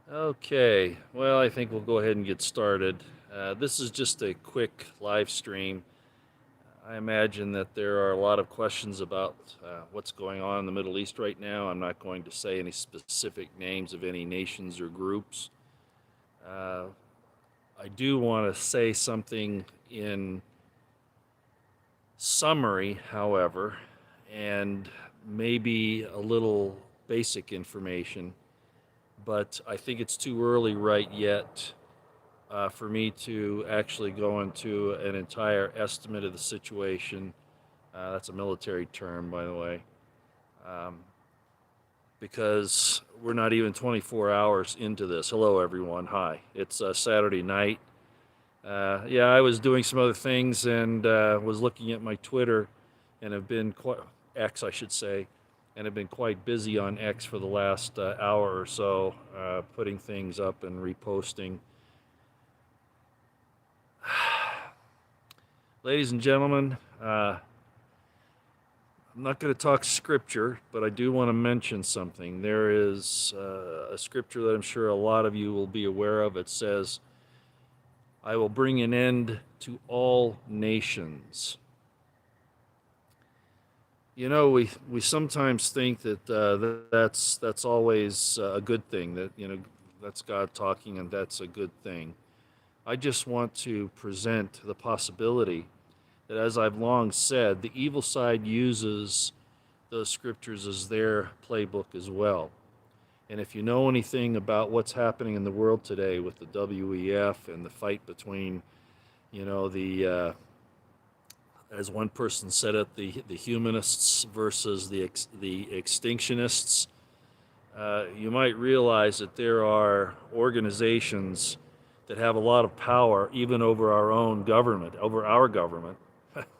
Okay, well, I think we'll go ahead and get started. This is just a quick live stream. I imagine that there are a lot of questions about what's going on in the Middle East right now. I'm not going to say any specific names of any nations or groups. Uh, I do want to say something in summary, however, and maybe a little basic information, but I think it's too early right yet for me to actually go into an entire estimate of the situation. That's a military term, by the way, um, because we're not even 24 hours into this. Hello, everyone. Hi. It's Saturday night. Yeah, I was doing some other things and was looking at my Twitter and have been quite, X, I should say, and have been quite busy on X for the last hour or so, putting things up and reposting. Ladies and gentlemen, I'm not going to talk scripture, but I do want to mention something. There is a scripture that I'm sure a lot of you will be aware of. It says, I will bring an end to all nations. You know, we sometimes think that that's always a good thing, that, that's God talking and that's a good thing. I just want to present the possibility that, as I've long said, the evil side uses those scriptures as their playbook as well. And if you know anything about what's happening in the world today with the WEF and the fight between, the as one person said it, the humanists versus the extinctionists, you might realize that there are organizations that have a lot of power, even over our own government, over our government,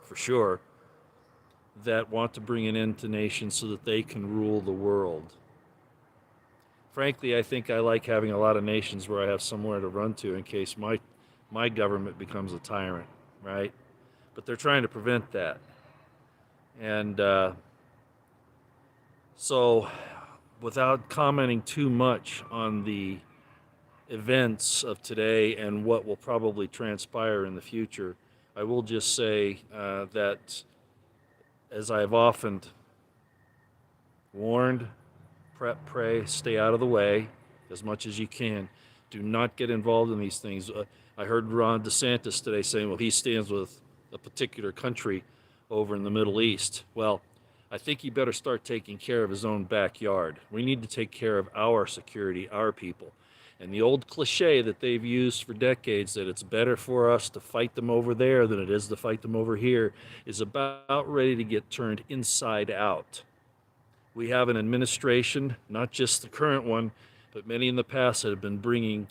for sure, that want to bring an end to nations so that they can rule the world. Frankly, I think I like having a lot of nations where I have somewhere to run to in case my government becomes a tyrant, right? But they're trying to prevent that. And so, without commenting too much on the events of today and what will probably transpire in the future, I will just say that, as I have often warned, prep, pray, stay out of the way as much as you can. Do not get involved in these things. I heard Ron DeSantis today saying, well, he stands with a particular country over in the Middle East. Well, I think he better start taking care of his own backyard. We need to take care of our security, our people. And the old cliche that they've used for decades, that it's better for us to fight them over there than it is to fight them over here, is about ready to get turned inside out. We have an administration, not just the current one, but many in the past that have been bringing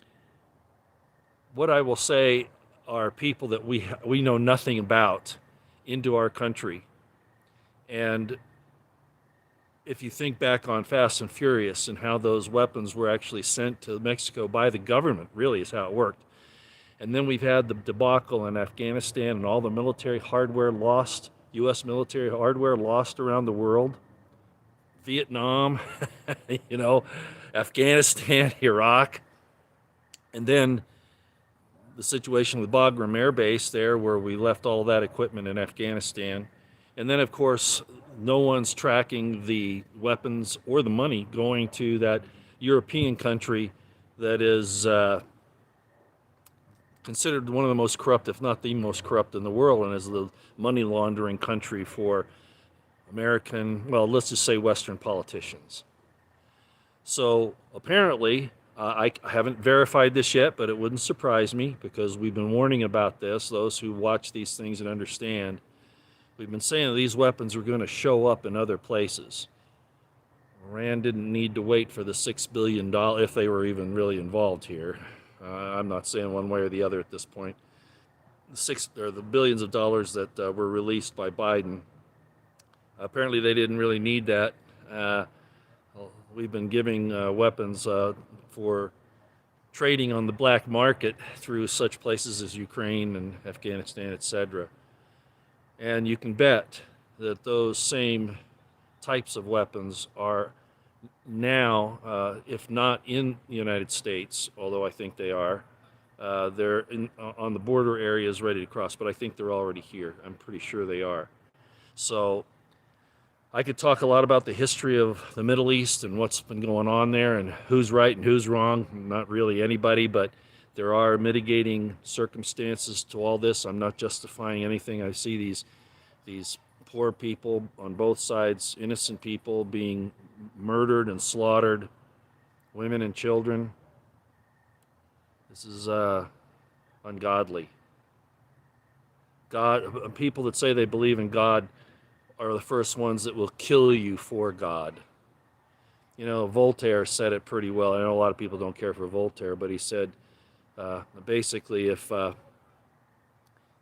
what I will say are people that we know nothing about into our country. And if you think back on Fast and Furious and how those weapons were actually sent to Mexico by the government, really is how it worked. And then we've had the debacle in Afghanistan and all the military hardware lost, U.S. military hardware lost around the world. Vietnam, Afghanistan, Iraq, and then the situation with Bagram Air Base there, where we left all that equipment in Afghanistan. And then, of course, no one's tracking the weapons or the money going to that European country that is considered one of the most corrupt, if not the most corrupt in the world, and is the money laundering country for American, well, let's just say Western politicians. So apparently, I haven't verified this yet, but it wouldn't surprise me because we've been warning about this. Those who watch these things and understand, we've been saying that these weapons are going to show up in other places. Iran didn't need to wait for the $6 billion, if they were even really involved here. I'm not saying one way or the other at this point. The billions of dollars that were released by Biden. Apparently, they didn't really need that. We've been giving weapons for trading on the black market through such places as Ukraine and Afghanistan, etc. And you can bet that those same types of weapons are now, if not in the United States, although I think they are, they're on the border areas ready to cross, but I think they're already here. I'm pretty sure they are. So I could talk a lot about the history of the Middle East and what's been going on there and who's right and who's wrong. Not really anybody, but there are mitigating circumstances to all this. I'm not justifying anything. I see these poor people on both sides, innocent people being murdered and slaughtered, women and children. This is ungodly. God, people that say they believe in God are the first ones that will kill you for God. You know, Voltaire said it pretty well. I know a lot of people don't care for Voltaire, but he said basically, if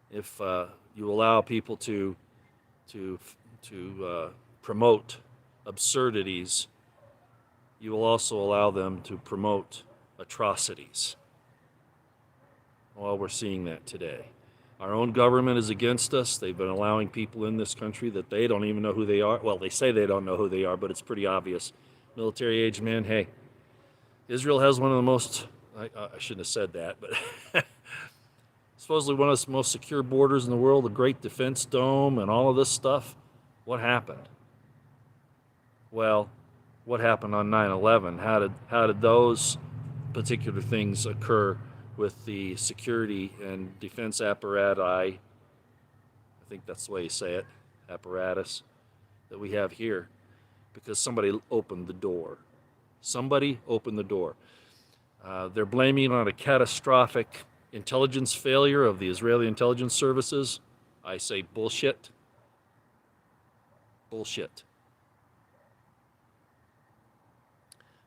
you allow people to promote absurdities, you will also allow them to promote atrocities. Well, we're seeing that today. Our own government is against us. They've been allowing people in this country that they don't even know who they are. Well, they say they don't know who they are, but it's pretty obvious. Military-age men, hey, Israel has one of the most, I shouldn't have said that, but supposedly one of the most secure borders in the world, the Great Defense Dome and all of this stuff. What happened? Well, what happened on 9/11? How did those particular things occur with the security and defense apparatus? I think that's the way you say it, apparatus that we have here, because somebody opened the door. Somebody opened the door. They're blaming it on a catastrophic intelligence failure of the Israeli intelligence services. I say bullshit. Bullshit.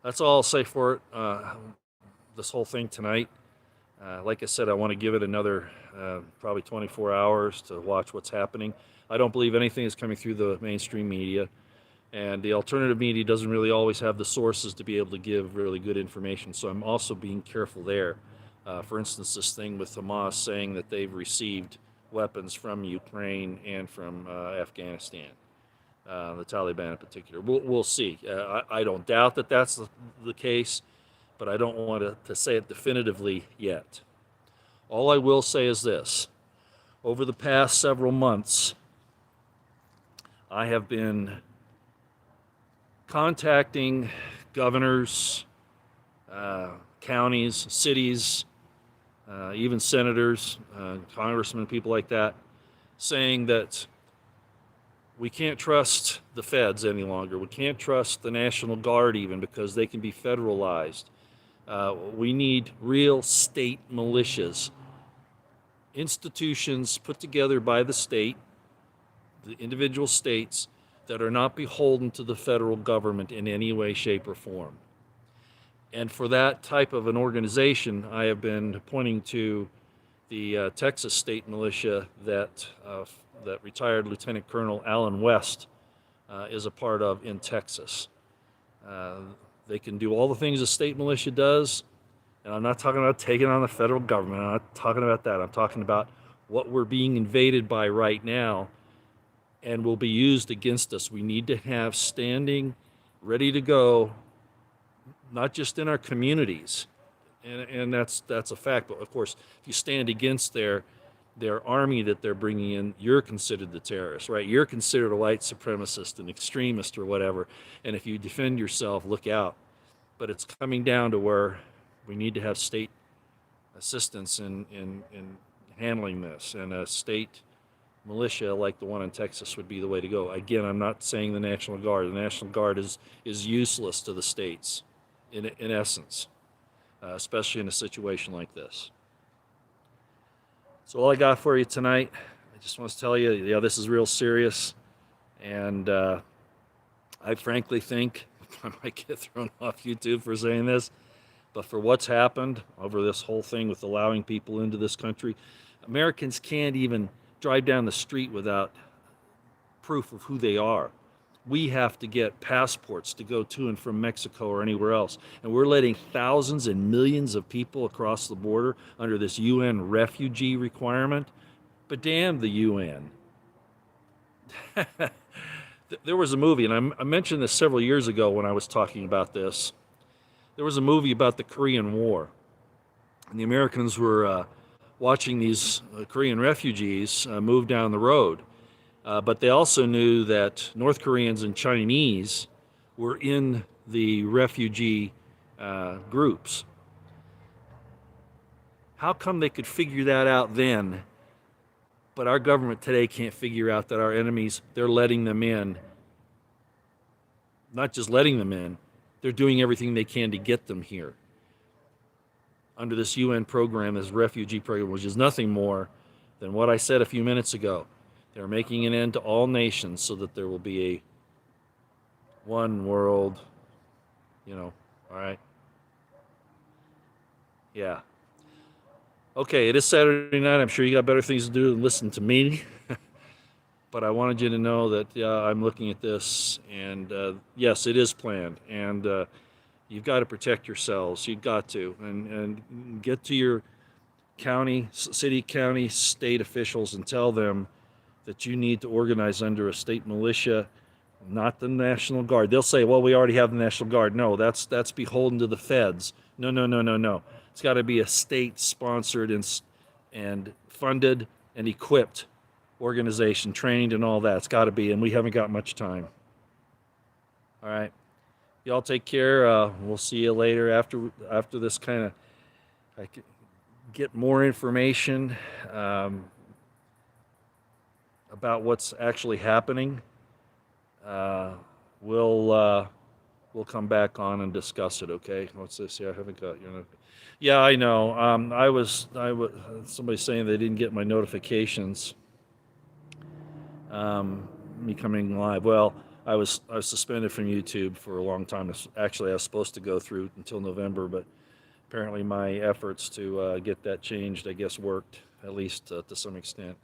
That's all I'll say for it. This whole thing tonight. Like I said, I want to give it another probably 24 hours to watch what's happening. I don't believe anything is coming through the mainstream media, and the alternative media doesn't really always have the sources to be able to give really good information, so I'm also being careful there. For instance, this thing with Hamas saying that they've received weapons from Ukraine and from Afghanistan, the Taliban in particular. We'll see. I don't doubt that that's the case, but I don't want to say it definitively yet. All I will say is this. Over the past several months, I have been contacting governors, counties, cities, even senators, congressmen, people like that, saying that we can't trust the feds any longer. We can't trust the National Guard even, because they can be federalized. We need real state militias, institutions put together by the state, the individual states, that are not beholden to the federal government in any way, shape, or form. And for that type of an organization, I have been pointing to the Texas state militia that retired Lieutenant Colonel Alan West is a part of in Texas. They can do all the things a state militia does, and I'm not talking about taking on the federal government. I'm not talking about that. I'm talking about what we're being invaded by right now and will be used against us. We need to have standing, ready to go, not just in our communities, and that's a fact. But of course, if you stand against their army that they're bringing in, you're considered the terrorist, right? You're considered a white supremacist, an extremist, or whatever. And if you defend yourself, look out. But it's coming down to where we need to have state assistance in handling this, and a state militia like the one in Texas would be the way to go. Again, I'm not saying the National Guard. The National Guard is useless to the states, in essence, especially in a situation like this. So all I got for you tonight, I just want to tell you, yeah, this is real serious, and I frankly think I might get thrown off YouTube for saying this, but for what's happened over this whole thing with allowing people into this country, Americans can't even drive down the street without proof of who they are. We have to get passports to go to and from Mexico or anywhere else. And we're letting thousands and millions of people across the border under this UN refugee requirement. But damn the UN. There was a movie, and I mentioned this several years ago when I was talking about this. There was a movie about the Korean War, and the Americans were watching these Korean refugees move down the road. But they also knew that North Koreans and Chinese were in the refugee groups. How come they could figure that out then, but our government today can't figure out that our enemies, they're letting them in? Not just letting them in, they're doing everything they can to get them here. Under this UN program, this refugee program, which is nothing more than what I said a few minutes ago. They're making an end to all nations so that there will be a one world, all right? Yeah. Okay, it is Saturday night. I'm sure you got better things to do than listen to me. But I wanted you to know that I'm looking at this, and yes, it is planned. And you've got to protect yourselves. You've got to. And get to your city, county, state officials and tell them that you need to organize under a state militia, not the National Guard. They'll say, well, we already have the National Guard. No, that's beholden to the feds. No, no, no, no, no. It's got to be a state-sponsored and funded and equipped organization, trained and all that. It's got to be, and we haven't got much time. All right. Y'all take care. We'll see you later after this kind of, I can get more information about what's actually happening. We'll come back on and discuss it. Okay. What's this? Yeah, I haven't got your. Yeah, I know. I was somebody saying they didn't get my notifications. Me coming live. Well, I was suspended from YouTube for a long time. Actually, I was supposed to go through until November, but apparently my efforts to get that changed, I guess, worked, at least to some extent.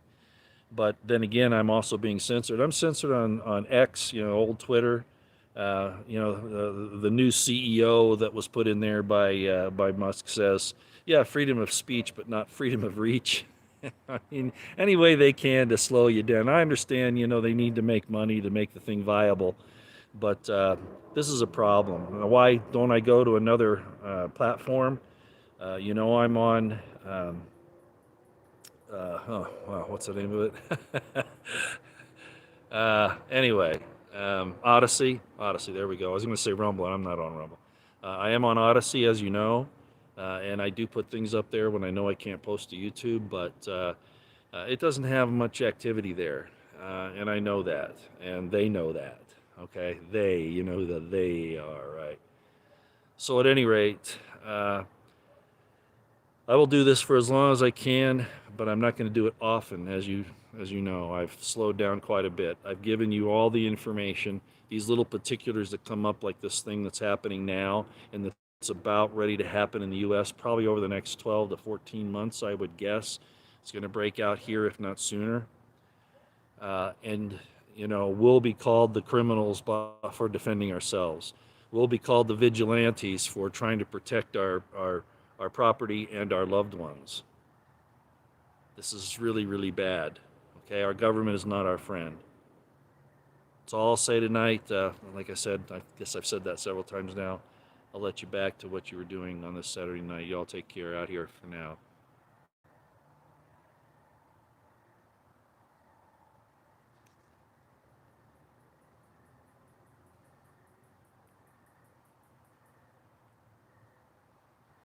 But then again, I'm also being censored. I'm censored on X, old Twitter. The new CEO that was put in there by Musk says, yeah, freedom of speech, but not freedom of reach. I mean, any way they can to slow you down. I understand, they need to make money to make the thing viable, but this is a problem. Why don't I go to another platform? I'm on, what's the name of it? Anyway, Odyssey, there we go. I was going to say Rumble, and I'm not on Rumble. I am on Odyssey, as you know. And I do put things up there when I know I can't post to YouTube, but it doesn't have much activity there. And I know that, and they know that, okay? You know who the they are, right? So at any rate, I will do this for as long as I can, but I'm not going to do it often, as you know. I've slowed down quite a bit. I've given you all the information, these little particulars that come up, like this thing that's happening now, and it's about ready to happen in the U.S. probably over the next 12 to 14 months, I would guess. It's going to break out here, if not sooner. And we'll be called the criminals for defending ourselves. We'll be called the vigilantes for trying to protect our property and our loved ones. This is really, really bad. Okay, our government is not our friend. That's all I'll say tonight. Like I said, I guess I've said that several times now. I'll let you back to what you were doing on this Saturday night. Y'all take care out here for now.